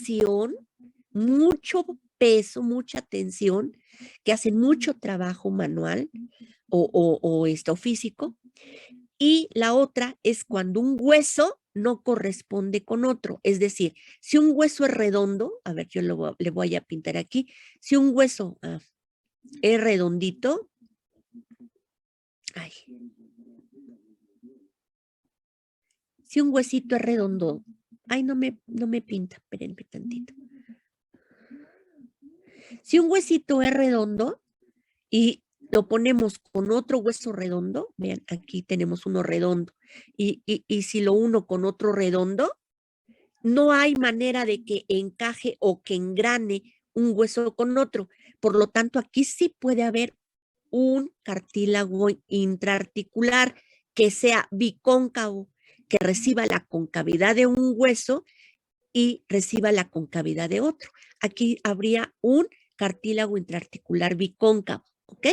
tensión, mucho peso, mucha tensión, que hacen mucho trabajo manual o físico. Y la otra es cuando un hueso no corresponde con otro. Es decir, si un hueso es redondo, a ver, yo le voy a pintar aquí, si un hueso es redondito, ay, si un huesito es redondo, ay, no me pinta, espérenme tantito. Si un huesito es redondo y lo ponemos con otro hueso redondo, vean, aquí tenemos uno redondo, y si lo uno con otro redondo, no hay manera de que encaje o que engrane un hueso con otro. Por lo tanto, aquí sí puede haber un cartílago intraarticular que sea bicóncavo, que reciba la concavidad de un hueso y reciba la concavidad de otro. Aquí habría un cartílago intraarticular bicóncavo, ¿ok?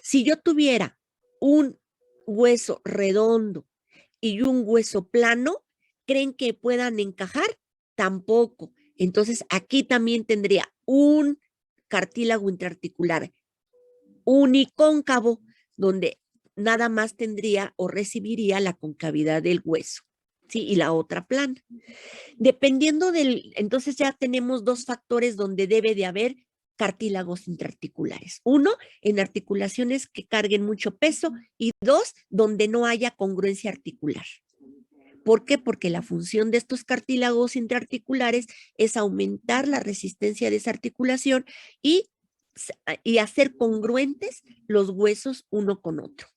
Si yo tuviera un hueso redondo y un hueso plano, ¿creen que puedan encajar? Tampoco. Entonces, aquí también tendría un cartílago intraarticular unicóncavo, donde nada más tendría o recibiría la concavidad del hueso, ¿sí? Y la otra plana. Dependiendo entonces ya tenemos dos factores donde debe de haber cartílagos intraarticulares. Uno, en articulaciones que carguen mucho peso y dos, donde no haya congruencia articular. ¿Por qué? Porque la función de estos cartílagos intraarticulares es aumentar la resistencia de esa articulación y hacer congruentes los huesos uno con otro.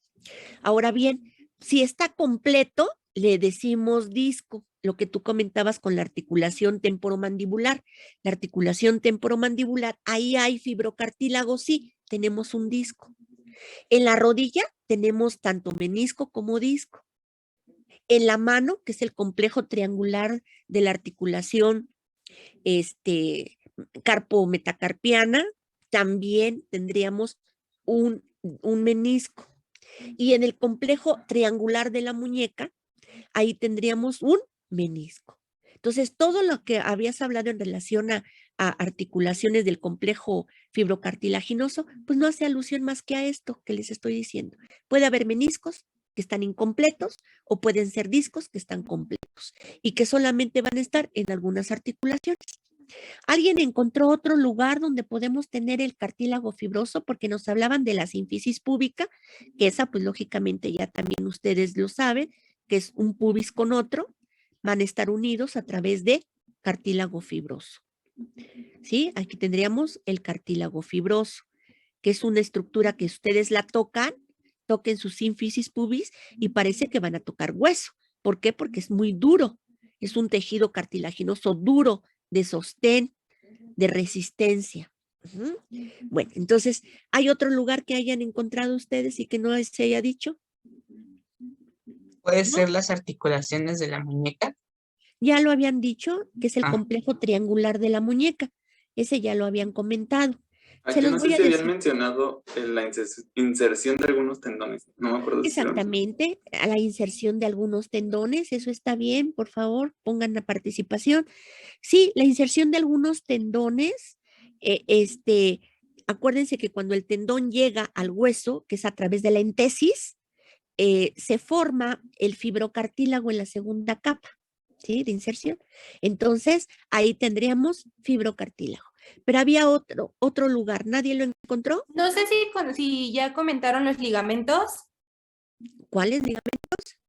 Ahora bien, si está completo, le decimos disco, lo que tú comentabas con la articulación temporomandibular. La articulación temporomandibular, ahí hay fibrocartílago, sí, tenemos un disco. En la rodilla tenemos tanto menisco como disco. En la mano, que es el complejo triangular de la articulación carpo-metacarpiana, también tendríamos un menisco. Y en el complejo triangular de la muñeca, ahí tendríamos un menisco. Entonces, todo lo que habías hablado en relación a articulaciones del complejo fibrocartilaginoso, pues no hace alusión más que a esto que les estoy diciendo. Puede haber meniscos que están incompletos o pueden ser discos que están completos y que solamente van a estar en algunas articulaciones. ¿Alguien encontró otro lugar donde podemos tener el cartílago fibroso? Porque nos hablaban de la sínfisis púbica, que esa pues lógicamente ya también ustedes lo saben, que es un pubis con otro, van a estar unidos a través de cartílago fibroso. ¿Sí? Aquí tendríamos el cartílago fibroso, que es una estructura que ustedes la toquen su sínfisis pubis y parece que van a tocar hueso. ¿Por qué? Porque es muy duro, es un tejido cartilaginoso duro, de sostén, de resistencia. Bueno, entonces, ¿hay otro lugar que hayan encontrado ustedes y que no se haya dicho? Puede ¿No? ser las articulaciones de la muñeca. Ya lo habían dicho, que es el complejo triangular de la muñeca. Ese ya lo habían comentado. Se Aquí los no sé voy a si habían decir. mencionado la inserción de algunos tendones. No me acuerdo si lo mencionaron. Exactamente, a la inserción de algunos tendones, eso está bien, por favor, pongan la participación. Sí, la inserción de algunos tendones, acuérdense que cuando el tendón llega al hueso, que es a través de la entesis, se forma el fibrocartílago en la segunda capa, ¿sí? De inserción. Entonces, ahí tendríamos fibrocartílago. Pero había otro lugar, ¿nadie lo encontró? No sé si ya comentaron los ligamentos. ¿Cuáles ligamentos?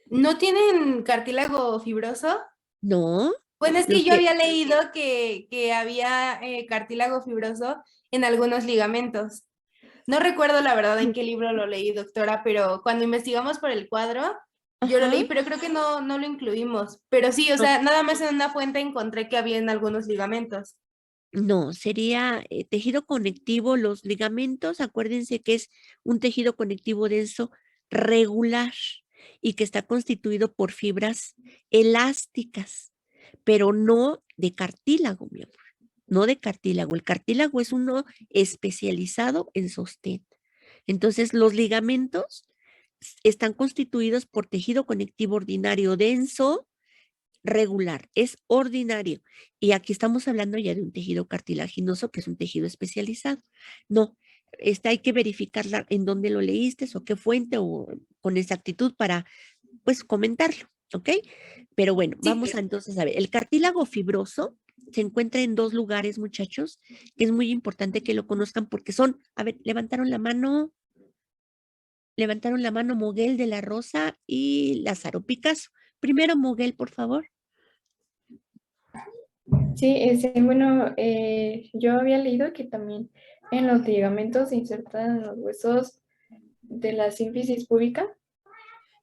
¿No tienen cartílago fibroso? No. Bueno, es que Los yo que, había leído que había cartílago fibroso en algunos ligamentos. No recuerdo la verdad en qué libro lo leí, doctora, pero cuando investigamos por el cuadro, yo lo ajá, leí, pero creo que no lo incluimos. Pero sí, o no, sea, nada más en una fuente encontré que había en algunos ligamentos. no, sería tejido conectivo, los ligamentos, acuérdense que es un tejido conectivo denso regular y que está constituido por fibras elásticas, pero no de cartílago, mi amor, no de cartílago. El cartílago es uno especializado en sostén. Entonces, los ligamentos están constituidos por tejido conectivo ordinario denso, regular, es ordinario. Y aquí estamos hablando ya de un tejido cartilaginoso, que es un tejido especializado. No, hay que verificarla en dónde lo leíste o qué fuente o con exactitud para, pues, comentarlo, ¿ok? Pero bueno, Sí. vamos a entonces a ver. El cartílago fibroso se encuentra en 2 lugares, muchachos, que es muy importante que lo conozcan porque son, a ver, levantaron la mano Moguel de la Rosa y Lázaro Picasso. Primero Moguel, por favor. Sí, bueno, yo había leído que también en los ligamentos se insertan los huesos de la sínfisis púbica.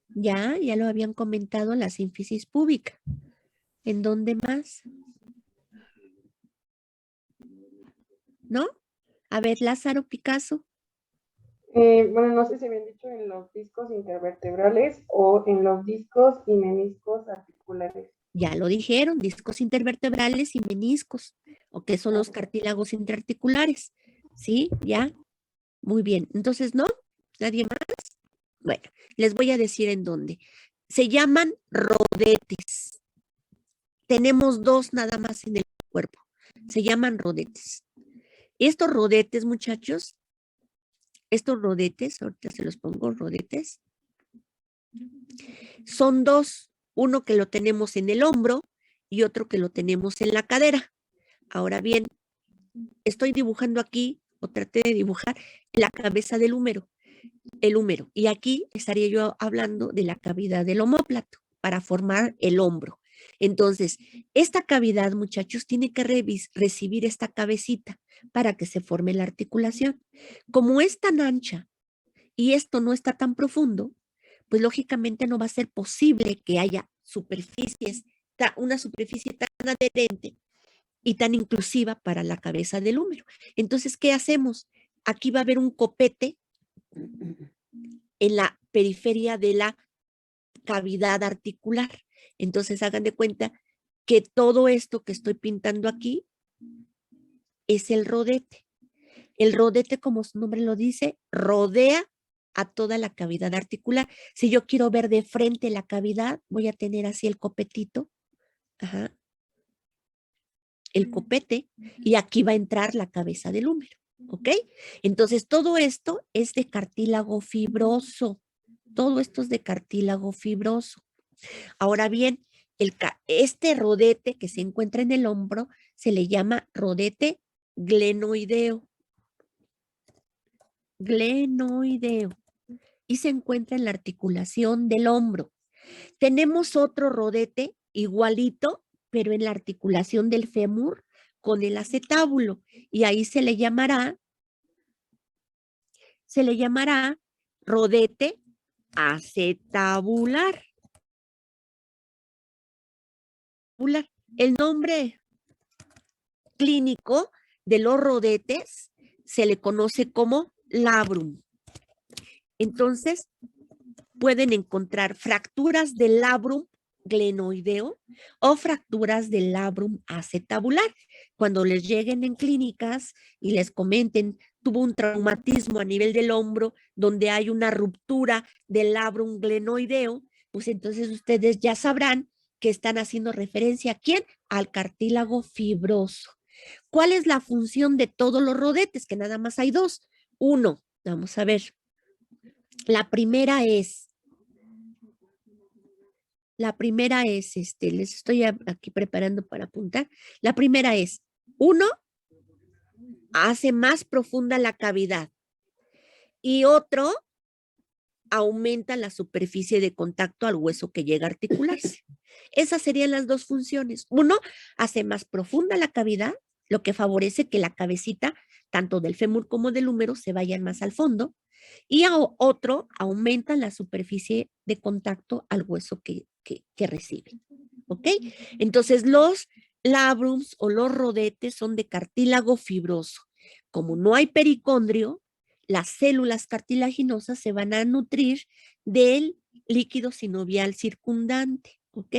Ya lo habían comentado, la sínfisis púbica. ¿En dónde más? ¿No? A ver, Lázaro Picasso. Bueno, no sé si habían dicho en los discos intervertebrales o en los discos y meniscos articulares. Ya lo dijeron, discos intervertebrales y meniscos, o que son los cartílagos interarticulares. ¿Sí? ¿Ya? Muy bien. Entonces, ¿no? ¿Nadie más? Bueno, les voy a decir en dónde. Se llaman rodetes. Tenemos 2 nada más en el cuerpo. Se llaman rodetes. Estos rodetes, muchachos, ahorita se los pongo, rodetes, son 2. Uno que lo tenemos en el hombro y otro que lo tenemos en la cadera. Ahora bien, estoy dibujando aquí, o traté de dibujar, la cabeza del húmero, el húmero. Y aquí estaría yo hablando de la cavidad del omóplato para formar el hombro. Entonces, esta cavidad, muchachos, tiene que recibir esta cabecita para que se forme la articulación. Como es tan ancha y esto no está tan profundo, pues lógicamente no va a ser posible que haya una superficie tan adherente y tan inclusiva para la cabeza del húmero. Entonces, ¿qué hacemos? Aquí va a haber un copete en la periferia de la cavidad articular. Entonces, hagan de cuenta que todo esto que estoy pintando aquí es el rodete. El rodete, como su nombre lo dice, rodea a toda la cavidad articular. Si yo quiero ver de frente la cavidad, voy a tener así el copetito, el copete, y aquí va a entrar la cabeza del húmero, ¿ok? Entonces, todo esto es de cartílago fibroso. Todo esto es de cartílago fibroso. Ahora bien, este rodete que se encuentra en el hombro se le llama rodete glenoideo. Glenoideo. Y se encuentra en la articulación del hombro. Tenemos otro rodete igualito, pero en la articulación del fémur con el acetábulo. Y ahí se le llamará rodete acetabular. El nombre clínico de los rodetes se le conoce como labrum. Entonces, pueden encontrar fracturas del labrum glenoideo o fracturas del labrum acetabular. Cuando les lleguen en clínicas y les comenten, tuvo un traumatismo a nivel del hombro donde hay una ruptura del labrum glenoideo, pues entonces ustedes ya sabrán que están haciendo referencia ¿a quién? Al cartílago fibroso. ¿Cuál es la función de todos los rodetes? Que nada más hay 2. Uno, vamos a ver. La primera es, les estoy aquí preparando para apuntar. La primera es, 1, hace más profunda la cavidad. Y otro, aumenta la superficie de contacto al hueso que llega a articularse. Esas serían las 2 funciones. 1, hace más profunda la cavidad, lo que favorece que la cabecita, tanto del fémur como del húmero, se vayan más al fondo. Y otro, aumenta la superficie de contacto al hueso que recibe. ¿Ok? Entonces, los labrums o los rodetes son de cartílago fibroso. Como no hay pericondrio, las células cartilaginosas se van a nutrir del líquido sinovial circundante, ¿ok?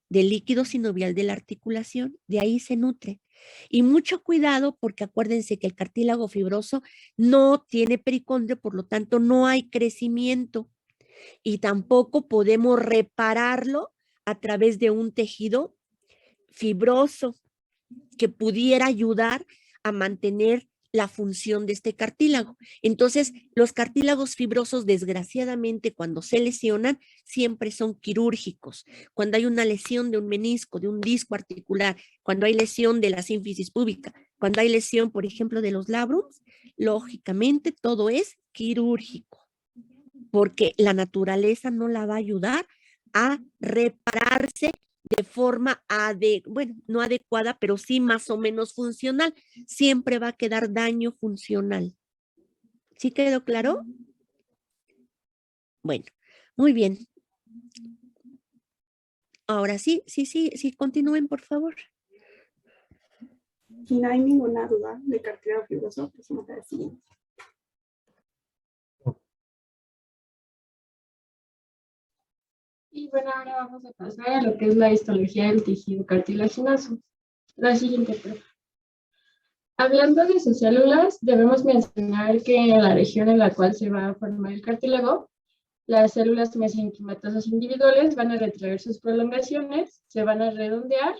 Del líquido sinovial de la articulación, de ahí se nutre. Y mucho cuidado porque acuérdense que el cartílago fibroso no tiene pericondrio, por lo tanto no hay crecimiento y tampoco podemos repararlo a través de un tejido fibroso que pudiera ayudar a mantener la función de este cartílago. Entonces, los cartílagos fibrosos, desgraciadamente, cuando se lesionan, siempre son quirúrgicos. Cuando hay una lesión de un menisco, de un disco articular, cuando hay lesión de la sínfisis púbica, cuando hay lesión, por ejemplo, de los labrums, lógicamente todo es quirúrgico, porque la naturaleza no la va a ayudar a repararse de forma, bueno, no adecuada, pero sí más o menos funcional. Siempre va a quedar daño funcional. ¿Sí quedó claro? Bueno, muy bien. Ahora sí, continúen, por favor. Si no hay ninguna duda de cartílago fibroso, pasamos a la siguiente. Y bueno, ahora vamos a pasar a lo que es la histología del tejido cartilaginoso. La siguiente prueba. Hablando de sus células, debemos mencionar que en la región en la cual se va a formar el cartílago, las células mesenquimatosas individuales van a retraer sus prolongaciones, se van a redondear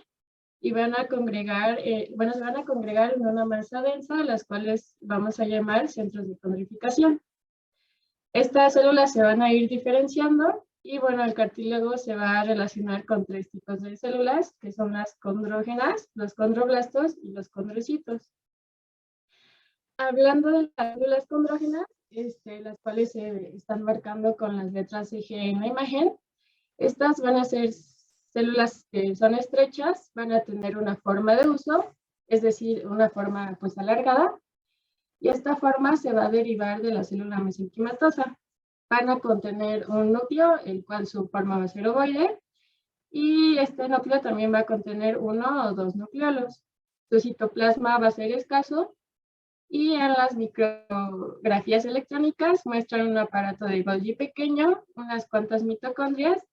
y van a congregar, se van a congregar en una masa densa, las cuales vamos a llamar centros de condrificación. Estas células se van a ir diferenciando y bueno, el cartílago se va a relacionar con 3 tipos de células, que son las condrógenas, los condroblastos y los condrocitos. Hablando de las células condrógenas, las cuales se están marcando con las letras CG en la imagen, estas van a ser células que son estrechas, van a tener una forma de uso, es decir, una forma pues alargada, y esta forma se va a derivar de la célula mesenquimatosa. Van a contener un núcleo, el cual su forma va a ser ovoide, y este núcleo también va a contener 1 o 2 nucleolos. Su citoplasma va a ser escaso, y en las micrografías electrónicas muestran un aparato de Golgi pequeño, unas cuantas mitocondrias,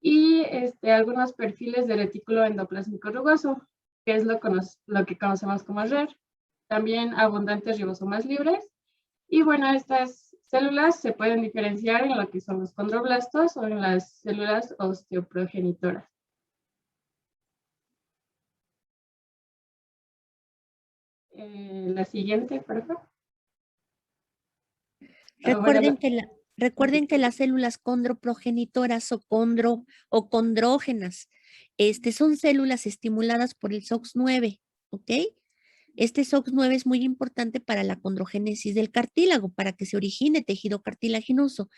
y algunos perfiles de retículo endoplásmico rugoso, que es lo que conocemos como RER. También abundantes ribosomas libres. Y bueno, estas células se pueden diferenciar en lo que son los condroblastos o en las células osteoprogenitoras. La siguiente, por favor. Recuerden que las células condroprogenitoras o condrógenas son células estimuladas por el SOX9, ¿ok? Este SOX9 es muy importante para la condrogénesis del cartílago, para que se origine tejido cartilaginoso,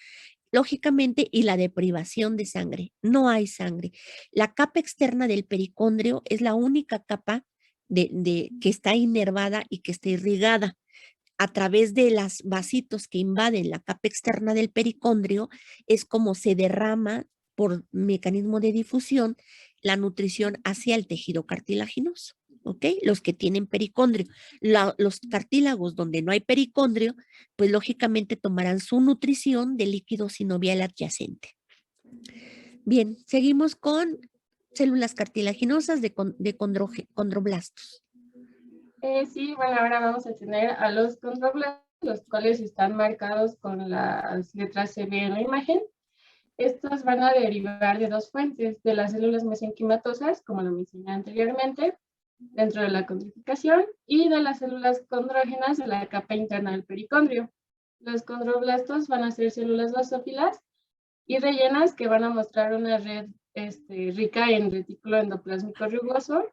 lógicamente, y la deprivación de sangre. No hay sangre. La capa externa del pericondrio es la única capa que está inervada y que está irrigada. A través de los vasitos que invaden la capa externa del pericondrio, es como se derrama por mecanismo de difusión la nutrición hacia el tejido cartilaginoso, ¿ok? Los que tienen pericondrio. Los cartílagos donde no hay pericondrio, pues lógicamente tomarán su nutrición de líquido sinovial adyacente. Bien, seguimos con células cartilaginosas de condroblastos. Sí, bueno, ahora vamos a tener a los condroblastos, los cuales están marcados con las letras CB en la imagen. Estos van a derivar de 2 fuentes, de las células mesenquimatosas, como lo mencioné anteriormente, dentro de la condrificación, y de las células condrógenas de la capa interna del pericondrio. Los condroblastos van a ser células basófilas y rellenas que van a mostrar una red rica en retículo endoplásmico rugoso,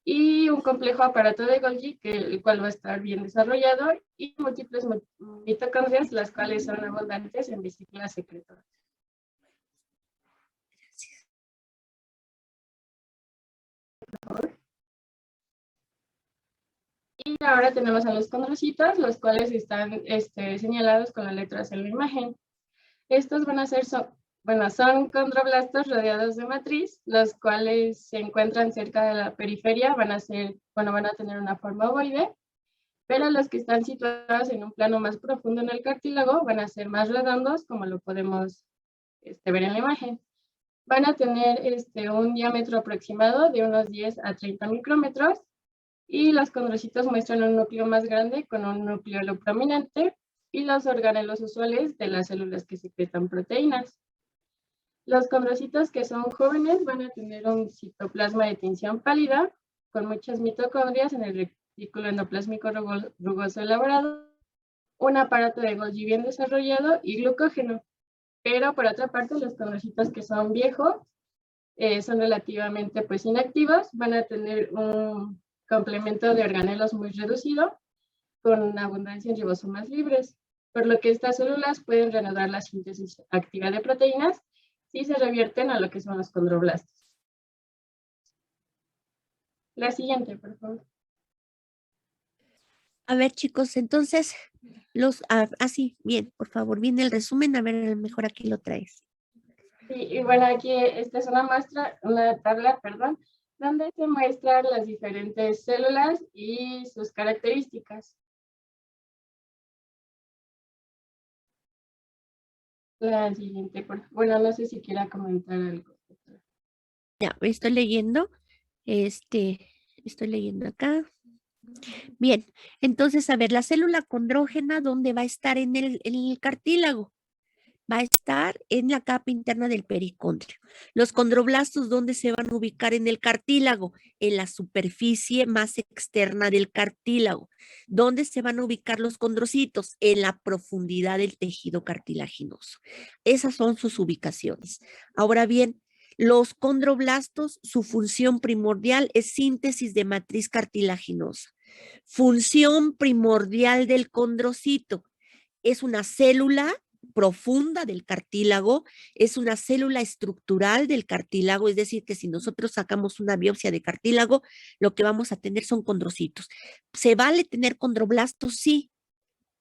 y un complejo aparato de Golgi, el cual va a estar bien desarrollado, y múltiples mitocondrias, las cuales son abundantes en vesículas secretoras. Y ahora tenemos a los condrocitos, los cuales están señalados con las letras en la imagen. Estos van a ser son condroblastos rodeados de matriz, los cuales se encuentran cerca de la periferia, van a tener una forma ovoide, pero los que están situados en un plano más profundo en el cartílago van a ser más redondos, como lo podemos ver en la imagen. Van a tener un diámetro aproximado de unos 10 a 30 micrómetros, y los condrocitos muestran un núcleo más grande con un nucleolo prominente y los organelos usuales de las células que secretan proteínas. Los condrocitos que son jóvenes van a tener un citoplasma de tinción pálida con muchas mitocondrias en el retículo endoplásmico rugoso elaborado, un aparato de Golgi bien desarrollado y glucógeno. Pero por otra parte, los condrocitos que son viejos son relativamente pues inactivos, van a tener un complemento de organelos muy reducido con abundancia en ribosomas libres, por lo que estas células pueden reanudar la síntesis activa de proteínas si se revierten a lo que son los condroblastos. La siguiente, por favor. A ver, chicos, entonces, sí, bien, por favor, viene el resumen, a ver, a lo mejor aquí lo traes. Sí, y bueno, aquí esta es una tabla, perdón, donde se muestran las diferentes células y sus características. La siguiente, bueno, no sé si quiera comentar algo. Ya, estoy leyendo, estoy leyendo acá. Bien, entonces, a ver, la célula condrógena, ¿dónde va a estar en el cartílago? Va a estar en la capa interna del pericondrio. Los condroblastos, ¿dónde se van a ubicar en el cartílago? En la superficie más externa del cartílago. ¿Dónde se van a ubicar los condrocitos? En la profundidad del tejido cartilaginoso. Esas son sus ubicaciones. Ahora bien, los condroblastos, su función primordial es síntesis de matriz cartilaginosa. Función primordial del condrocito es una célula profunda del cartílago, es una célula estructural del cartílago, es decir, que si nosotros sacamos una biopsia de cartílago, lo que vamos a tener son condrocitos. ¿Se vale tener condroblastos? Sí,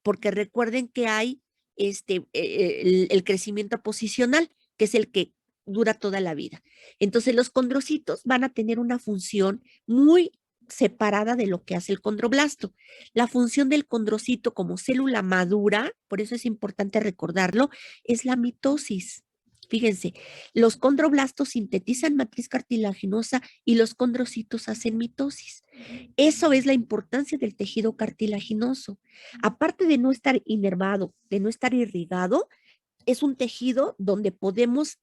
porque recuerden que hay el crecimiento posicional, que es el que dura toda la vida. Entonces, los condrocitos van a tener una función muy separada de lo que hace el condroblasto. La función del condrocito como célula madura, por eso es importante recordarlo, es la mitosis. Fíjense, los condroblastos sintetizan matriz cartilaginosa y los condrocitos hacen mitosis. Eso es la importancia del tejido cartilaginoso. Aparte de no estar inervado, de no estar irrigado, es un tejido donde podemos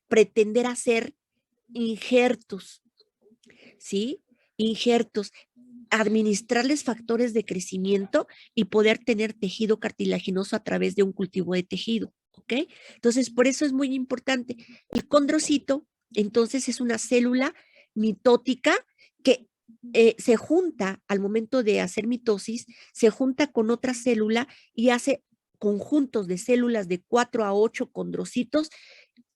pretender hacer injertos, ¿sí? Injertos, administrarles factores de crecimiento y poder tener tejido cartilaginoso a través de un cultivo de tejido, ¿ok? Entonces, por eso es muy importante. El condrocito, entonces, es una célula mitótica que se junta al momento de hacer mitosis, se junta con otra célula y hace conjuntos de células de 4 a 8 condrocitos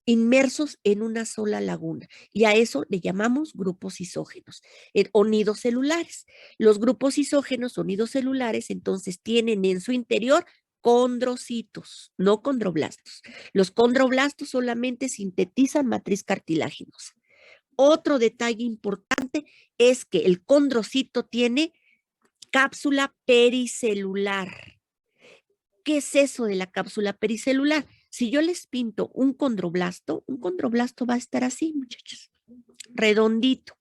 inmersos en una sola laguna. Y a eso le llamamos grupos isógenos o nidos celulares. Los grupos isógenos o nidos celulares entonces tienen en su interior condrocitos, no condroblastos. Los condroblastos solamente sintetizan matriz cartilaginosa. Otro detalle importante es que el condrocito tiene cápsula pericelular. ¿Qué es eso de la cápsula pericelular? Si yo les pinto un condroblasto va a estar así, muchachos, redondito.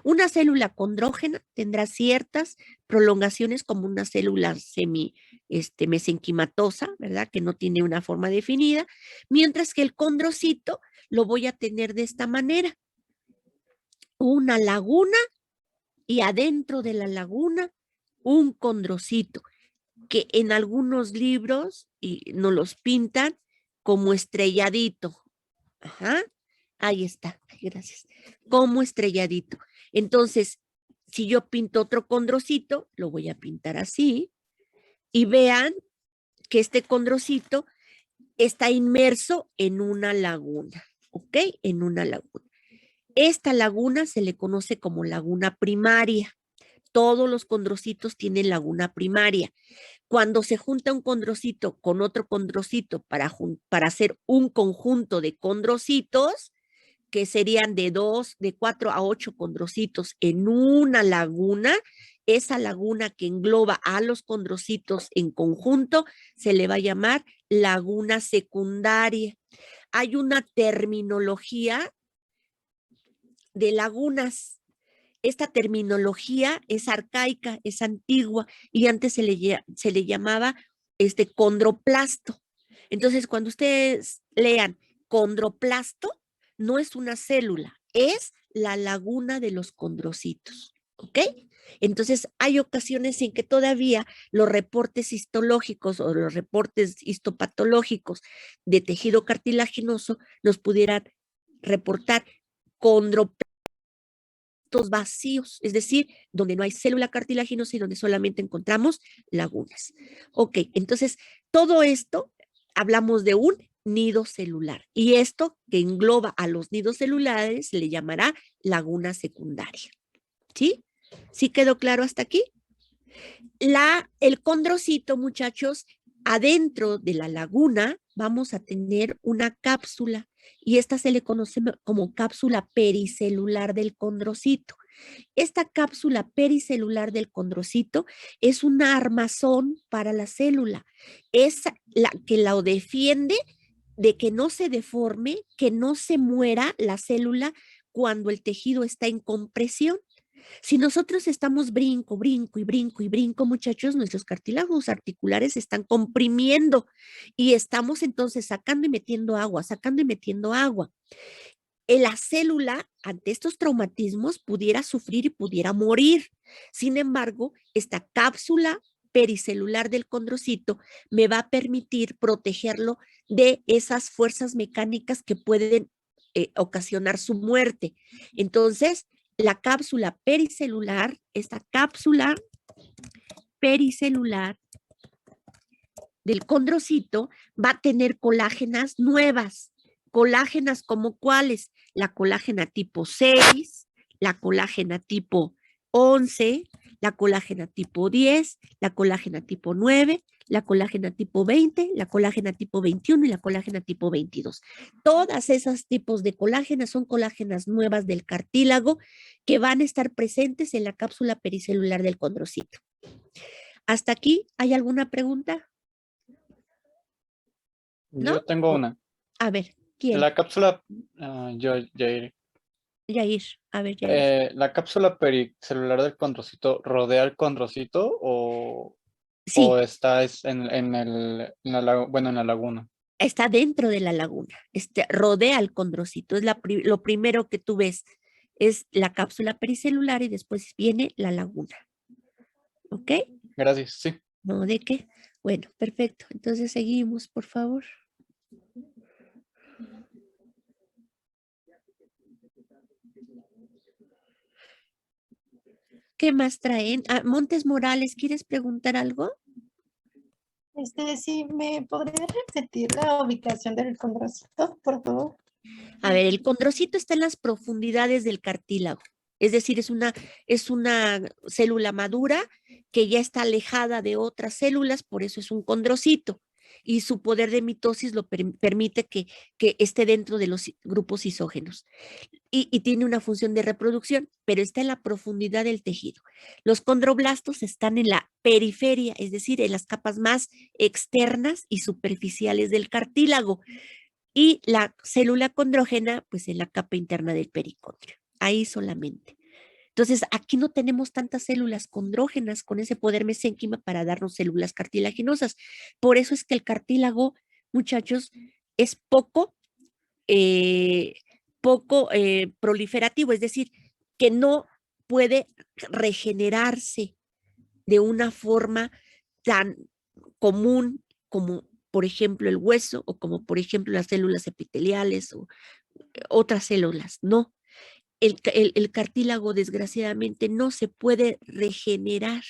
Una célula condrógena tendrá ciertas prolongaciones como una célula mesenquimatosa, ¿verdad? Que no tiene una forma definida, mientras que el condrocito lo voy a tener de esta manera. Una laguna y adentro de la laguna un condrocito que en algunos libros nos los pintan como estrelladito. Ajá, ahí está, gracias. Como estrelladito. Entonces, si yo pinto otro condrocito, lo voy a pintar así y vean que este condrocito está inmerso en una laguna, ¿ok? En una laguna. Esta laguna se le conoce como laguna primaria. Todos los condrocitos tienen laguna primaria. Cuando se junta un condrocito con otro condrocito para hacer un conjunto de condrocitos, que serían de 4 a 8 condrocitos en una laguna, esa laguna que engloba a los condrocitos en conjunto se le va a llamar laguna secundaria. Hay una terminología de lagunas. Esta terminología es arcaica, es antigua y antes se le llamaba condroplasto. Entonces, cuando ustedes lean condroplasto no es una célula, es la laguna de los condrocitos, ¿ok? Entonces, hay ocasiones en que todavía los reportes histológicos o los reportes histopatológicos de tejido cartilaginoso nos pudieran reportar condroplastos vacíos, es decir, donde no hay célula cartilaginosa y donde solamente encontramos lagunas. Ok, entonces, todo esto hablamos de un nido celular y esto que engloba a los nidos celulares se le llamará laguna secundaria. ¿Sí? ¿Sí quedó claro hasta aquí? El condrocito, muchachos, adentro de la laguna vamos a tener una cápsula y esta se le conoce como cápsula pericelular del condrocito. Esta cápsula pericelular del condrocito es un armazón para la célula, es la que la defiende de que no se deforme, que no se muera la célula cuando el tejido está en compresión. Si nosotros estamos brinco, muchachos, nuestros cartílagos articulares se están comprimiendo y estamos entonces sacando y metiendo agua, sacando y metiendo agua. La célula ante estos traumatismos pudiera sufrir y pudiera morir. Sin embargo, esta cápsula pericelular del condrocito me va a permitir protegerlo de esas fuerzas mecánicas que pueden ocasionar su muerte. Entonces, la cápsula pericelular, esta cápsula pericelular del condrocito va a tener colágenas nuevas. Colágenas como cuáles? La colágena tipo 6, la colágena tipo 11, la colágena tipo 10, la colágena tipo 9, la colágena tipo 20, la colágena tipo 21 y la colágena tipo 22. Todas esos tipos de colágenas son colágenas nuevas del cartílago que van a estar presentes en la cápsula pericelular del condrocito. ¿Hasta aquí hay alguna pregunta? ¿No? Yo tengo una. A ver, ¿quién? La cápsula, Yair, a ver, Yair. ¿la cápsula pericelular del condrocito rodea el condrocito Sí, o está en la laguna? está dentro de la laguna, rodea el condrocito, es lo primero que tú ves, es la cápsula pericelular y después viene la laguna. ¿Ok? Gracias, sí. ¿No de qué? Bueno, perfecto. Entonces seguimos, por favor. ¿Qué más traen? Ah, Montes Morales, ¿quieres preguntar algo? Sí, ¿me podría repetir la ubicación del condrocito, por favor? A ver, el condrocito está en las profundidades del cartílago. Es decir, es una célula madura que ya está alejada de otras células, por eso es un condrocito. Y su poder de mitosis lo permite que esté dentro de los grupos isógenos. Y tiene una función de reproducción, pero está en la profundidad del tejido. Los condroblastos están en la periferia, es decir, en las capas más externas y superficiales del cartílago. Y la célula condrógena, pues en la capa interna del pericondrio. Ahí solamente. Entonces, aquí no tenemos tantas células condrógenas con ese poder mesénquima para darnos células cartilaginosas. Por eso es que el cartílago, muchachos, es poco proliferativo, es decir, que no puede regenerarse de una forma tan común como, por ejemplo, el hueso o como, por ejemplo, las células epiteliales o otras células. No, el cartílago desgraciadamente no se puede regenerar,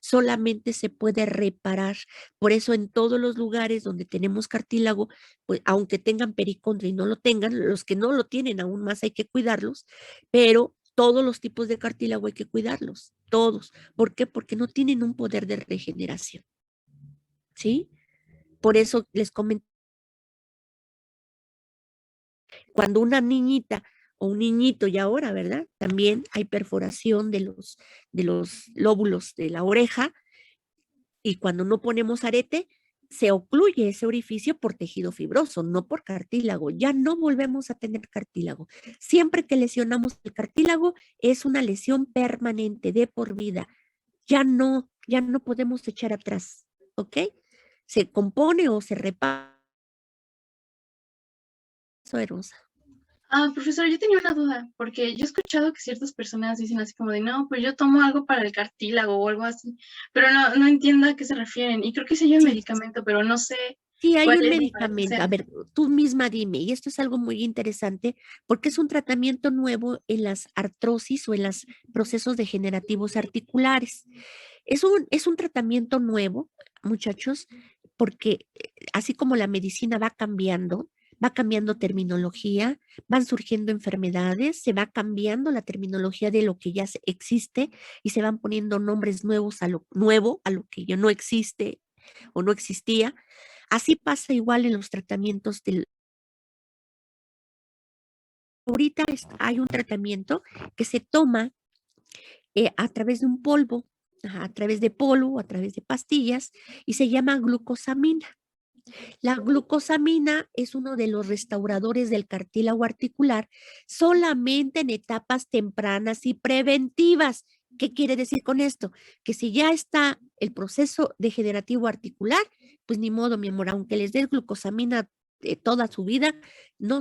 solamente se puede reparar. Por eso en todos los lugares donde tenemos cartílago, pues aunque tengan pericondrio y no lo tengan, los que no lo tienen aún más hay que cuidarlos, pero todos los tipos de cartílago hay que cuidarlos, todos. ¿Por qué? Porque no tienen un poder de regeneración. ¿Sí? Por eso les comento, cuando una niñita o un niñito y ahora, ¿verdad? También hay perforación de los lóbulos de la oreja y cuando no ponemos arete, se ocluye ese orificio por tejido fibroso, no por cartílago. Ya no volvemos a tener cartílago. Siempre que lesionamos el cartílago es una lesión permanente de por vida. Ya no podemos echar atrás, ¿ok? Se compone o se repara Hermosa. Profesor, yo tenía una duda, porque yo he escuchado que ciertas personas dicen así como de, no, pues yo tomo algo para el cartílago o algo así, pero no entiendo a qué se refieren. Y creo que sí hay un medicamento, pero no sé Sí, hay cuál un es para qué medicamento. sea. A ver, tú misma dime, y esto es algo muy interesante porque es un tratamiento nuevo en las artrosis o en los procesos degenerativos articulares. Es un tratamiento nuevo, muchachos, porque así como la medicina va cambiando terminología, van surgiendo enfermedades, se va cambiando la terminología de lo que ya existe y se van poniendo nombres nuevos a lo nuevo, a lo que ya no existe o no existía. Así pasa igual en los tratamientos del... Ahorita hay un tratamiento que se toma a través de un polvo, a través de polvo, a través de pastillas, y se llama glucosamina. La glucosamina es uno de los restauradores del cartílago articular solamente en etapas tempranas y preventivas. ¿Qué quiere decir con esto? Que si ya está el proceso degenerativo articular, pues ni modo, mi amor, aunque les des glucosamina toda su vida, no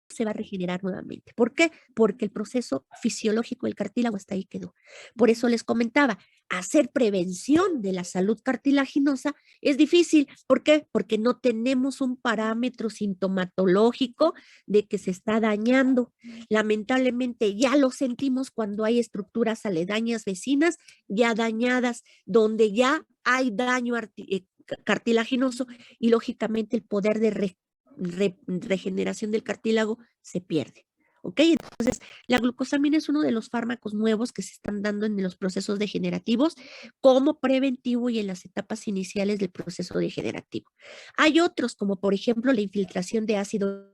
se va a regenerar nuevamente. ¿Por qué? Porque el proceso fisiológico del cartílago hasta ahí quedó. Por eso les comentaba, hacer prevención de la salud cartilaginosa es difícil. ¿Por qué? Porque no tenemos un parámetro sintomatológico de que se está dañando. Lamentablemente ya lo sentimos cuando hay estructuras aledañas vecinas ya dañadas, donde ya hay daño cartilaginoso y lógicamente el poder de regeneración del cartílago se pierde. ¿Ok? Entonces, la glucosamina es uno de los fármacos nuevos que se están dando en los procesos degenerativos como preventivo y en las etapas iniciales del proceso degenerativo. Hay otros, como por ejemplo la infiltración de ácido,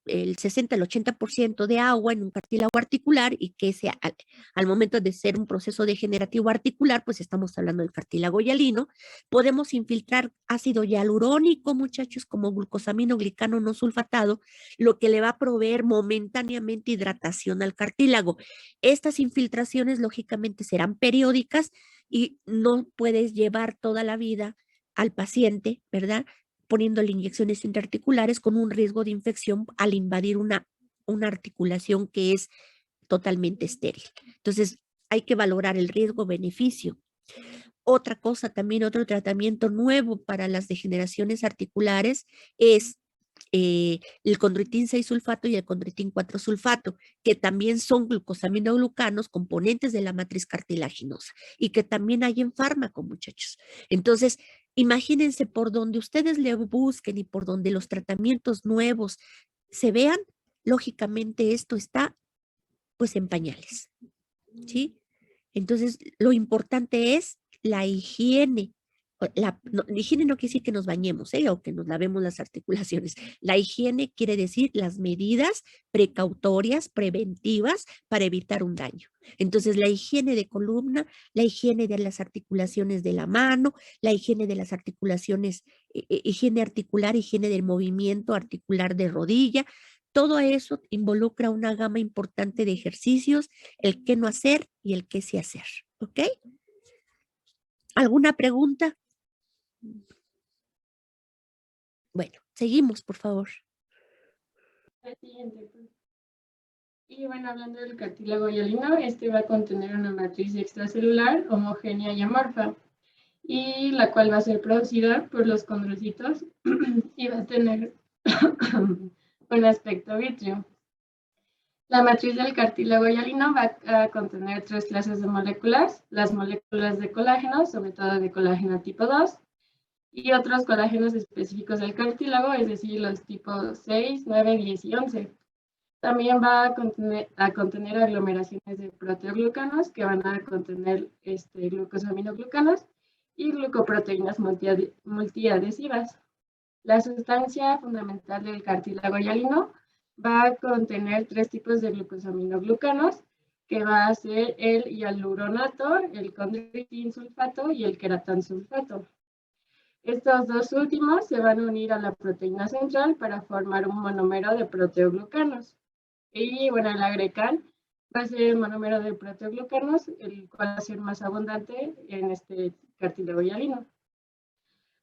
el 60 al 80% de agua en un cartílago articular y que al momento de ser un proceso degenerativo articular, pues estamos hablando del cartílago hialino, podemos infiltrar ácido hialurónico, muchachos, como glucosaminoglicano no sulfatado, lo que le va a proveer momentáneamente hidratación al cartílago. Estas infiltraciones, lógicamente, serán periódicas y no puedes llevar toda la vida al paciente, ¿verdad?, poniéndole inyecciones intraarticulares con un riesgo de infección al invadir una articulación que es totalmente estéril. Entonces, hay que valorar el riesgo-beneficio. Otra cosa también, otro tratamiento nuevo para las degeneraciones articulares es el condroitin 6 sulfato y el condroitin 4 sulfato, que también son glucosaminoglucanos, componentes de la matriz cartilaginosa, y que también hay en fármaco, muchachos. Entonces, imagínense por donde ustedes le busquen y por donde los tratamientos nuevos se vean, lógicamente esto está pues en pañales, ¿sí? Entonces, lo importante es la higiene. La higiene no quiere decir que nos bañemos, o que nos lavemos las articulaciones. La higiene quiere decir las medidas precautorias, preventivas para evitar un daño. Entonces, la higiene de columna, la higiene de las articulaciones de la mano, la higiene de las articulaciones, higiene articular, higiene del movimiento articular de rodilla. Todo eso involucra una gama importante de ejercicios, el qué no hacer y el qué sí hacer. ¿Ok? ¿Alguna pregunta? Bueno, seguimos, por favor. Y bueno, hablando del cartílago hialino, este va a contener una matriz extracelular homogénea y amorfa, y la cual va a ser producida por los condrocitos y va a tener un aspecto vítreo. La matriz del cartílago hialino va a contener 3 clases de moléculas: las moléculas de colágeno, sobre todo de colágeno tipo 2, y otros colágenos específicos del cartílago, es decir, los tipos 6, 9, 10 y 11. También va a contener aglomeraciones de proteoglucanos que van a contener glucosaminoglucanos y glucoproteínas multiadhesivas. La sustancia fundamental del cartílago hialino va a contener 3 tipos de glucosaminoglucanos, que va a ser el hialuronato, el condroitin sulfato y el queratán sulfato. Estos dos últimos se van a unir a la proteína central para formar un monómero de proteoglucanos. Y bueno, el agrecan va a ser el monómero de proteoglucanos, el cual va a ser más abundante en este cartílago hialino.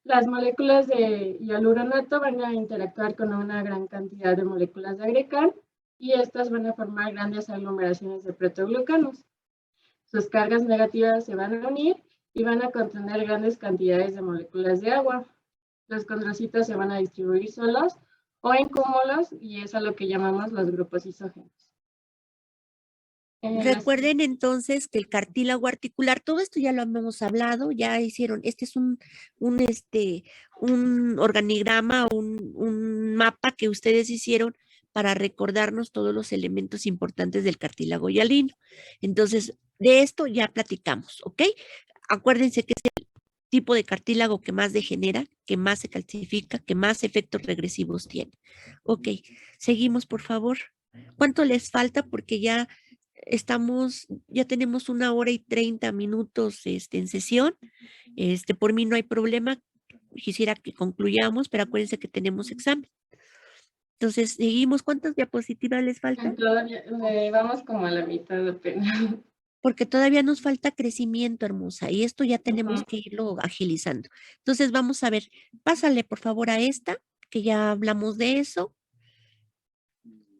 Las moléculas de hialuronato van a interactuar con una gran cantidad de moléculas de agrecan y estas van a formar grandes aglomeraciones de proteoglucanos. Sus cargas negativas se van a unir y van a contener grandes cantidades de moléculas de agua. Los condrocitos se van a distribuir solos o en cúmulos y es a lo que llamamos los grupos isógenos. Recuerden entonces que el cartílago articular, todo esto ya lo hemos hablado, ya hicieron, este es un organigrama, un mapa que ustedes hicieron para recordarnos todos los elementos importantes del cartílago hialino. Entonces, de esto ya platicamos, ¿ok? Acuérdense que es el tipo de cartílago que más degenera, que más se calcifica, que más efectos regresivos tiene. Ok, seguimos por favor. ¿Cuánto les falta? Porque ya ya tenemos 1 hora y 30 minutos en sesión. Por mí no hay problema. Quisiera que concluyamos, pero acuérdense que tenemos examen. Entonces, seguimos. ¿Cuántas diapositivas les faltan? Todavía vamos como a la mitad apenas. Porque todavía nos falta crecimiento, hermosa, y esto ya tenemos que irlo agilizando. Entonces, vamos a ver, pásale por favor a esta, que ya hablamos de eso,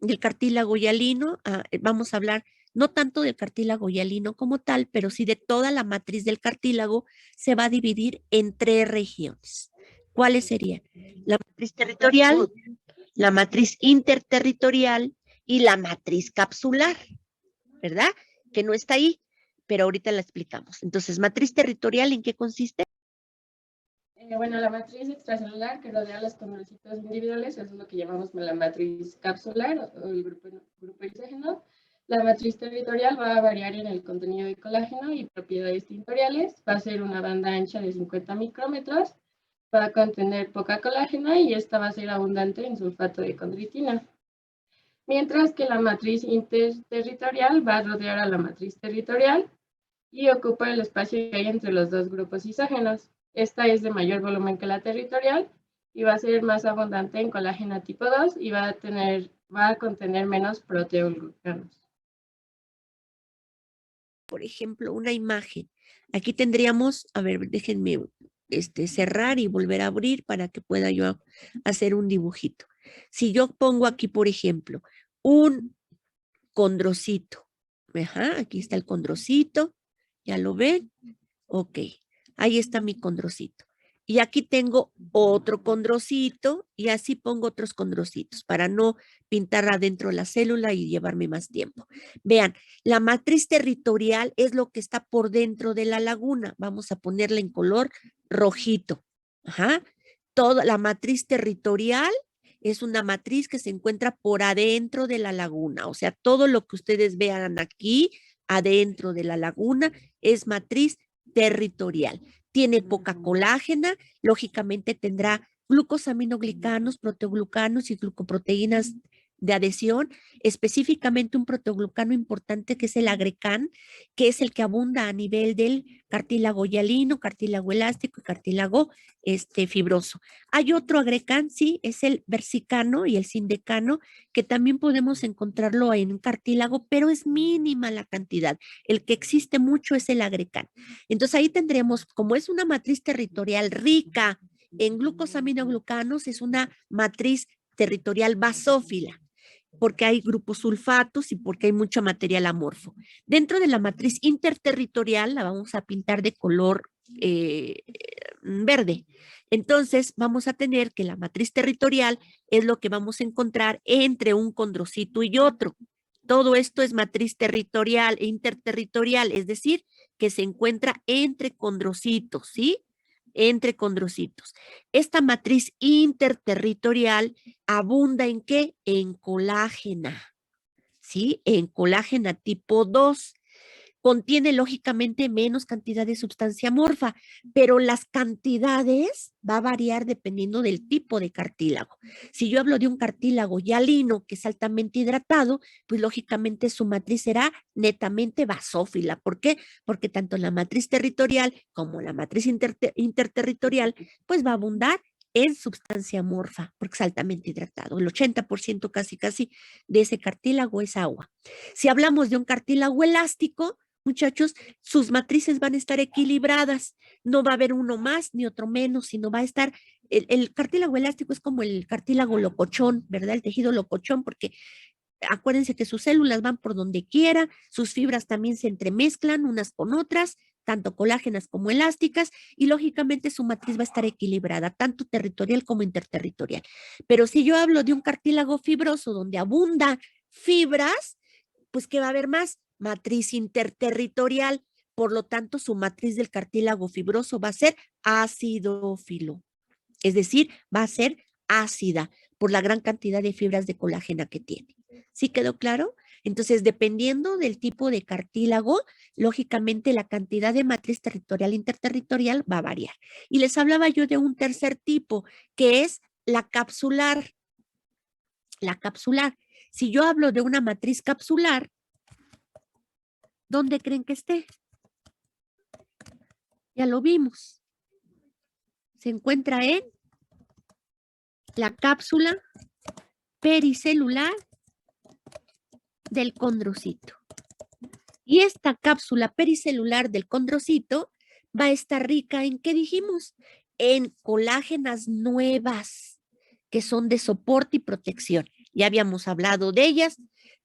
del cartílago hialino. Vamos a hablar no tanto del cartílago hialino como tal, pero sí de toda la matriz del cartílago. Se va a dividir en 3 regiones. ¿Cuáles serían? La matriz territorial, la matriz interterritorial y la matriz capsular, ¿verdad? Que no está ahí, pero ahorita la explicamos. Entonces, matriz territorial, ¿en qué consiste? Bueno, la matriz extracelular que rodea los condrocitos individuales es lo que llamamos la matriz capsular o el grupo isógeno. La matriz territorial va a variar en el contenido de colágeno y propiedades tintoriales. Va a ser una banda ancha de 50 micrómetros. Va a contener poca colágeno y esta va a ser abundante en sulfato de condritina. Mientras que la matriz interterritorial va a rodear a la matriz territorial y ocupa el espacio que hay entre los dos grupos isógenos. Esta es de mayor volumen que la territorial y va a ser más abundante en colágeno tipo 2 y va a contener menos proteoglucanos. Por ejemplo, una imagen. Aquí tendríamos, a ver, déjenme cerrar y volver a abrir para que pueda yo hacer un dibujito. Si yo pongo aquí, por ejemplo, un condrocito. Ajá, aquí está el condrocito. ¿Ya lo ven? Ok, ahí está mi condrocito. Y aquí tengo otro condrocito y así pongo otros condrocitos para no pintar adentro la célula y llevarme más tiempo. Vean, la matriz territorial es lo que está por dentro de la laguna. Vamos a ponerla en color rojito. Ajá. Toda la matriz territorial es una matriz que se encuentra por adentro de la laguna. O sea, todo lo que ustedes vean aquí adentro de la laguna es matriz territorial. Tiene poca colágena, lógicamente tendrá glucosaminoglicanos, proteoglucanos y glucoproteínas de adhesión, específicamente un proteoglucano importante que es el agrecan, que es el que abunda a nivel del cartílago hialino, cartílago elástico y cartílago fibroso. Hay otro agrecan, sí, es el versicano y el sindecano, que también podemos encontrarlo en un cartílago, pero es mínima la cantidad. El que existe mucho es el agrecan. Entonces ahí tendremos, como es una matriz territorial rica en glucosaminoglucanos, es una matriz territorial basófila, porque hay grupos sulfatos y porque hay mucho material amorfo. Dentro de la matriz interterritorial la vamos a pintar de color verde. Entonces vamos a tener que la matriz territorial es lo que vamos a encontrar entre un condrocito y otro. Todo esto es matriz territorial e interterritorial, es decir, que se encuentra entre condrocitos, ¿sí? Entre condrocitos. Esta matriz interterritorial abunda ¿en qué? En colágena, ¿sí? En colágena tipo 2. Contiene lógicamente menos cantidad de sustancia amorfa, pero las cantidades va a variar dependiendo del tipo de cartílago. Si yo hablo de un cartílago hialino que es altamente hidratado, pues lógicamente su matriz será netamente basófila. ¿Por qué? Porque tanto la matriz territorial como la matriz interterritorial pues va a abundar en sustancia amorfa, porque es altamente hidratado. El 80% casi de ese cartílago es agua. Si hablamos de un cartílago elástico, muchachos, sus matrices van a estar equilibradas. No va a haber uno más ni otro menos, sino va a estar, el cartílago elástico es como el cartílago locochón, ¿verdad? El tejido locochón, porque acuérdense que sus células van por donde quiera, sus fibras también se entremezclan unas con otras, tanto colágenas como elásticas, y lógicamente su matriz va a estar equilibrada, tanto territorial como interterritorial. Pero si yo hablo de un cartílago fibroso donde abunda fibras, pues ¿qué va a haber más? Matriz interterritorial. Por lo tanto, su matriz del cartílago fibroso va a ser acidófilo. Es decir, va a ser ácida por la gran cantidad de fibras de colágeno que tiene. ¿Sí quedó claro? Entonces, dependiendo del tipo de cartílago, lógicamente la cantidad de matriz territorial e interterritorial va a variar. Y les hablaba yo de un tercer tipo, que es la capsular. La capsular. Si yo hablo de una matriz capsular, ¿dónde creen que esté? Ya lo vimos. Se encuentra en la cápsula pericelular del condrocito. Y esta cápsula pericelular del condrocito va a estar rica en, ¿qué dijimos? En colágenas nuevas, que son de soporte y protección. Ya habíamos hablado de ellas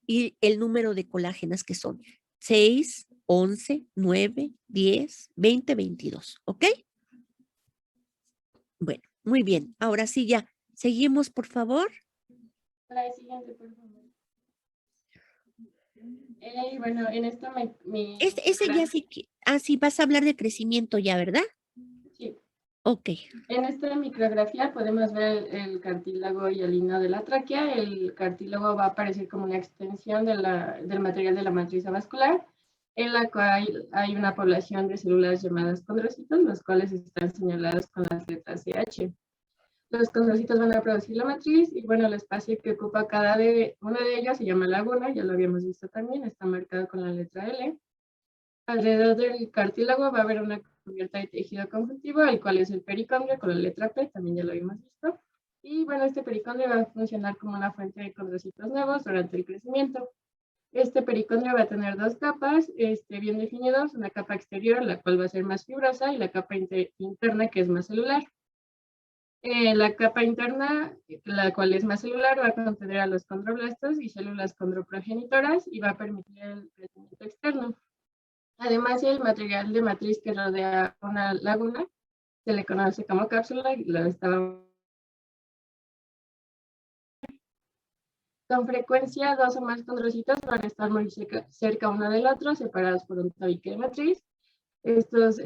y el número de colágenas que son 6, 11, 9, 10, 20, 22. ¿Ok? Bueno, muy bien. Ahora sí ya. Seguimos, por favor. La siguiente, por favor. Bueno, en esta Ese ya sí que, sí vas a hablar de crecimiento ya, ¿verdad? Sí. Ok. En esta micrografía podemos ver el cartílago hialino de la tráquea. El cartílago va a aparecer como una extensión del material de la matriz avascular, en la cual hay una población de células llamadas condrocitos, los cuales están señalados con las letras CH. Los condrocitos van a producir la matriz y bueno, el espacio que ocupa uno de ellos se llama laguna, ya lo habíamos visto también, está marcado con la letra L. Alrededor del cartílago va a haber una cubierta de tejido conjuntivo, el cual es el pericondrio con la letra P, también ya lo habíamos visto. Y bueno, este pericondrio va a funcionar como una fuente de condrocitos nuevos durante el crecimiento. Este pericondrio va a tener dos capas bien definidas, una capa exterior, la cual va a ser más fibrosa, y la capa interna, que es más celular. La capa interna, la cual es más celular, va a contener a los condroblastos y células condroprogenitoras y va a permitir el crecimiento externo. Además, el material de matriz que rodea una laguna se le conoce como cápsula y lo estaba. Con frecuencia, dos o más condrocitos van a estar muy cerca uno del otro, separados por un tabique de matriz. Estos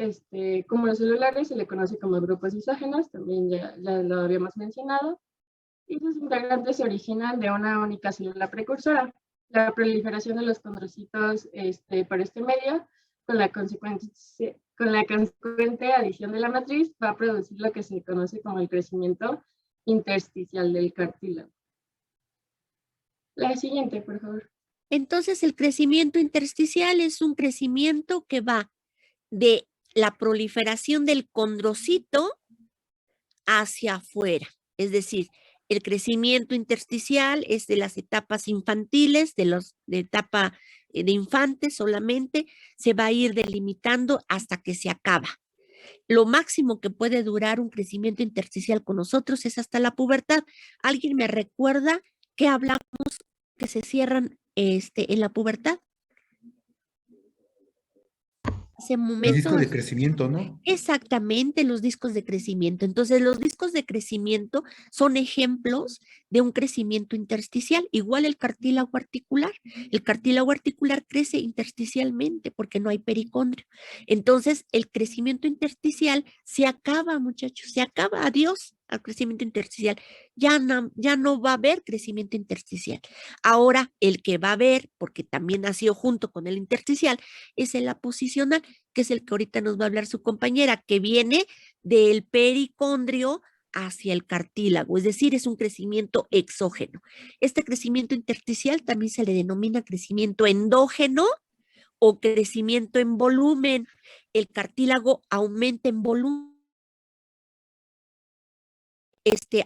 cúmulos celulares se le conoce como grupos isógenos, también ya lo habíamos mencionado, y sus integrantes se originan de una única célula precursora. La proliferación de los condrocitos por este medio, con la consecuente adición de la matriz, va a producir lo que se conoce como el crecimiento intersticial del cartílago. La siguiente, por favor. Entonces, el crecimiento intersticial es un crecimiento que va de la proliferación del condrocito hacia afuera. Es decir, el crecimiento intersticial es de las etapas infantiles, de etapa de infantes solamente, se va a ir delimitando hasta que se acaba. Lo máximo que puede durar un crecimiento intersticial con nosotros es hasta la pubertad. ¿Alguien me recuerda que hablamos que se cierran en la pubertad? Los discos de crecimiento, ¿no? Exactamente, los discos de crecimiento. Entonces, los discos de crecimiento son ejemplos de un crecimiento intersticial, igual el cartílago articular. El cartílago articular crece intersticialmente porque no hay pericondrio. Entonces, el crecimiento intersticial se acaba, muchachos, se acaba. Adiós al crecimiento intersticial. Ya no va a haber crecimiento intersticial. Ahora, el que va a haber, porque también nació junto con el intersticial, es el aposicional, que es el que ahorita nos va a hablar su compañera, que viene del pericondrio hacia el cartílago, es decir, es un crecimiento exógeno. Este crecimiento intersticial también se le denomina crecimiento endógeno o crecimiento en volumen. El cartílago aumenta en volumen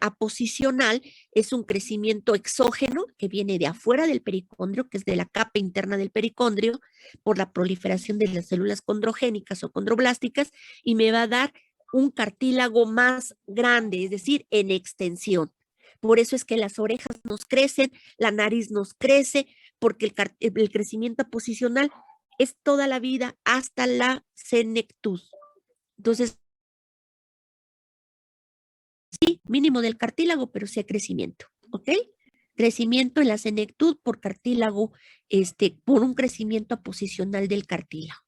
aposicional es un crecimiento exógeno que viene de afuera del pericondrio, que es de la capa interna del pericondrio, por la proliferación de las células condrogénicas o condroblásticas, y me va a dar un cartílago más grande, es decir, en extensión. Por eso es que las orejas nos crecen, la nariz nos crece, porque el crecimiento aposicional es toda la vida hasta la senectud. Entonces, sí, mínimo del cartílago, pero sí hay crecimiento, ¿ok? Crecimiento en la senectud por cartílago, por un crecimiento aposicional del cartílago.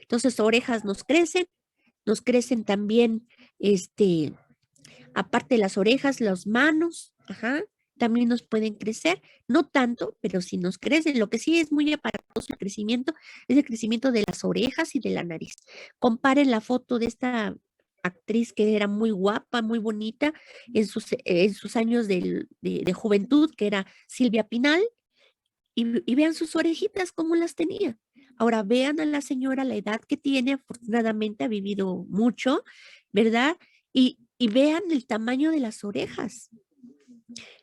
Entonces, orejas nos crecen también, aparte de las orejas, las manos, también nos pueden crecer, no tanto, pero sí nos crecen. Lo que sí es muy aparatoso el crecimiento es el crecimiento de las orejas y de la nariz. Comparen la foto de esta actriz que era muy guapa, muy bonita en sus años de juventud, que era Silvia Pinal, y vean sus orejitas cómo las tenía. Ahora vean a la señora, la edad que tiene, afortunadamente ha vivido mucho, ¿verdad? Y vean el tamaño de las orejas.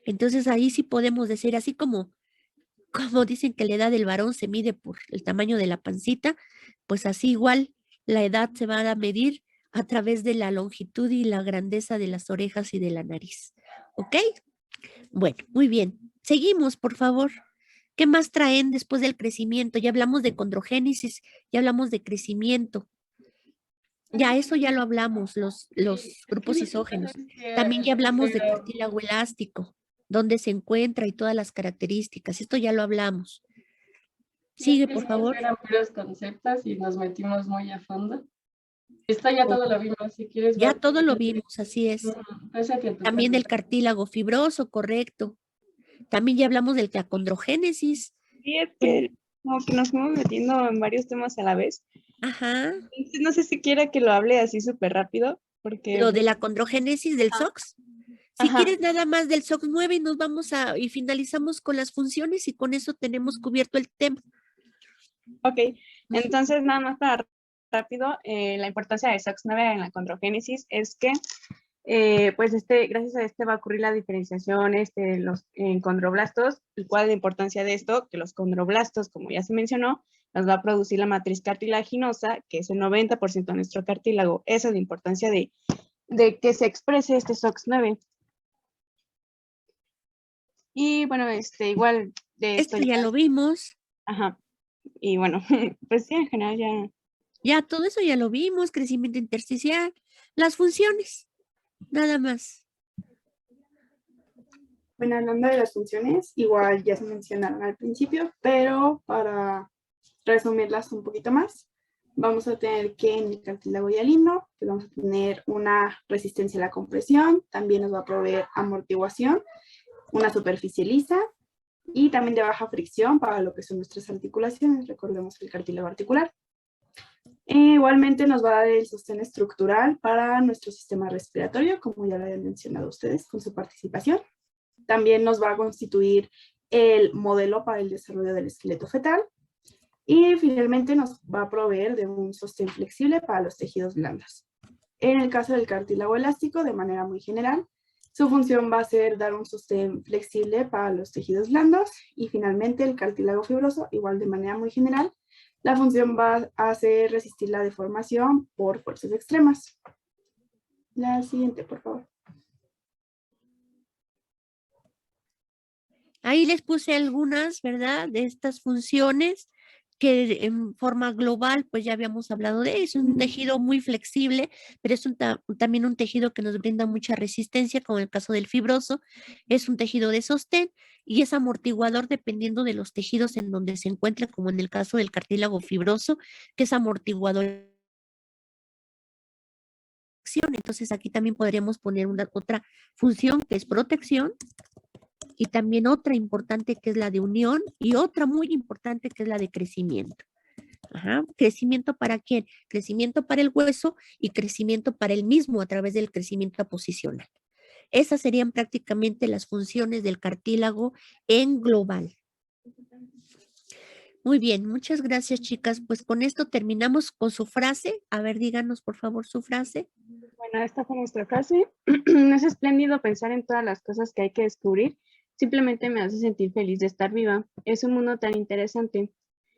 Entonces ahí sí podemos decir, así como dicen que la edad del varón se mide por el tamaño de la pancita, pues así igual la edad se va a medir a través de la longitud y la grandeza de las orejas y de la nariz. ¿Ok? Bueno, muy bien. Seguimos, por favor. ¿Qué más traen después del crecimiento? Ya hablamos de condrogénesis, ya hablamos de crecimiento. Ya, eso ya lo hablamos, los grupos isógenos. También ya hablamos de cartílago elástico, dónde se encuentra y todas las características. Esto ya lo hablamos. Sigue, por favor. Eran puros conceptos y nos metimos muy a fondo. Esto ya todo lo vimos, si quieres. Ya todo lo vimos, así es. También el cartílago fibroso, correcto. También ya hablamos de la condrogénesis. Sí, es que como que nos fuimos metiendo en varios temas a la vez. Ajá. Entonces, no sé si quiera que lo hable así súper rápido, porque... Lo de la condrogénesis del SOX. Si quieres nada más del SOX 9 y finalizamos con las funciones y con eso tenemos cubierto el tema. Ok, entonces nada más para rápido, la importancia de SOX 9 en la condrogénesis es que pues gracias a va a ocurrir la diferenciación en condroblastos, y cuál es la importancia de esto, que los condroblastos, como ya se mencionó, nos va a producir la matriz cartilaginosa, que es el 90% de nuestro cartílago. Esa es la importancia de que se exprese SOX 9. Y bueno, igual de esto ya lo vimos. Ajá. Y bueno, pues sí, en general ya. Ya todo eso ya lo vimos, crecimiento intersticial, las funciones, nada más. Bueno, hablando de las funciones, igual ya se mencionaron al principio, pero para resumirlas un poquito más, vamos a tener que en el cartílago hialino, pues vamos a tener una resistencia a la compresión, también nos va a proveer amortiguación, una superficie lisa y también de baja fricción para lo que son nuestras articulaciones, recordemos el cartílago articular. Igualmente nos va a dar el sostén estructural para nuestro sistema respiratorio, como ya lo habían mencionado ustedes con su participación. También nos va a constituir el modelo para el desarrollo del esqueleto fetal. Y finalmente nos va a proveer de un sostén flexible para los tejidos blandos. En el caso del cartílago elástico, de manera muy general, su función va a ser dar un sostén flexible para los tejidos blandos. Y finalmente el cartílago fibroso, igual de manera muy general, la función va a ser resistir la deformación por fuerzas extremas. La siguiente, por favor. Ahí les puse algunas, ¿verdad? De estas funciones que en forma global, pues ya habíamos hablado de eso. Es un tejido muy flexible, pero es también un tejido que nos brinda mucha resistencia, como en el caso del fibroso. Es un tejido de sostén y es amortiguador dependiendo de los tejidos en donde se encuentra, como en el caso del cartílago fibroso, que es amortiguador. Entonces aquí también podríamos poner otra función que es protección, y también otra importante que es la de unión, y otra muy importante que es la de crecimiento. ¿Crecimiento para quién? Crecimiento para el hueso y crecimiento para el mismo a través del crecimiento aposicional. Esas serían prácticamente las funciones del cartílago en global. Muy bien, muchas gracias, chicas. Pues con esto terminamos con su frase. A ver, díganos por favor su frase. Bueno, Bueno, esta fue nuestra frase. Es espléndido pensar en todas las cosas que hay que descubrir. Simplemente me hace sentir feliz de estar viva. Es un mundo tan interesante.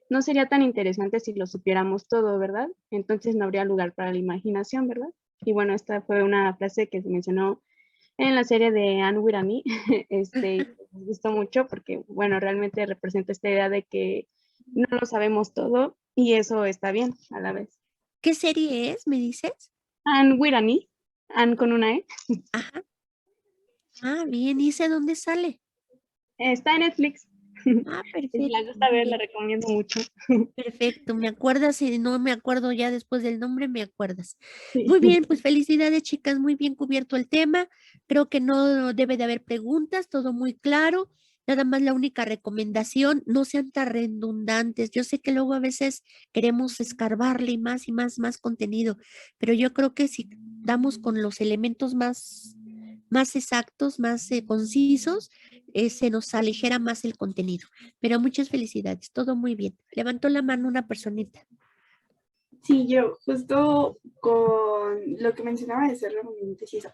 No sería tan interesante si lo supiéramos todo, ¿verdad? Entonces no habría lugar para la imaginación, ¿verdad? Y bueno, esta fue una frase que se mencionó en la serie de Anne with an E. Me gustó mucho porque, bueno, realmente representa esta idea de que no lo sabemos todo y eso está bien a la vez. ¿Qué serie es, me dices? Anne with an E, Anne con una E. Ajá. Ah, bien, ¿y ese dónde sale? Está en Netflix. Ah, Si perfecto. la gusta ver, la recomiendo mucho. Perfecto, me acuerdas, y no me acuerdo ya después del nombre, me acuerdas. Sí. Muy bien, pues felicidades, chicas, muy bien cubierto el tema. Creo que no debe de haber preguntas, todo muy claro. Nada más la única recomendación, no sean tan redundantes. Yo sé que luego a veces queremos escarbarle y más contenido, pero yo creo que si damos con los elementos más exactos, más concisos, se nos aligera más el contenido. Pero muchas felicidades, todo muy bien. Levantó la mano una personita. Sí, yo justo con lo que mencionaba de ser redundante, sí, eso.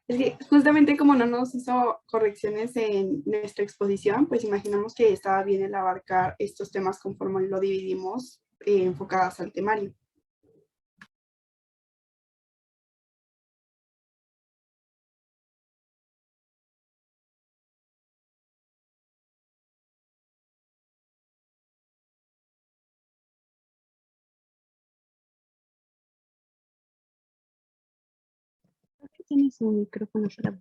Es que justamente como no nos hizo correcciones en nuestra exposición, pues imaginamos que estaba bien el abarcar estos temas conforme lo dividimos enfocadas al temario. Tiene su micrófono cerrado.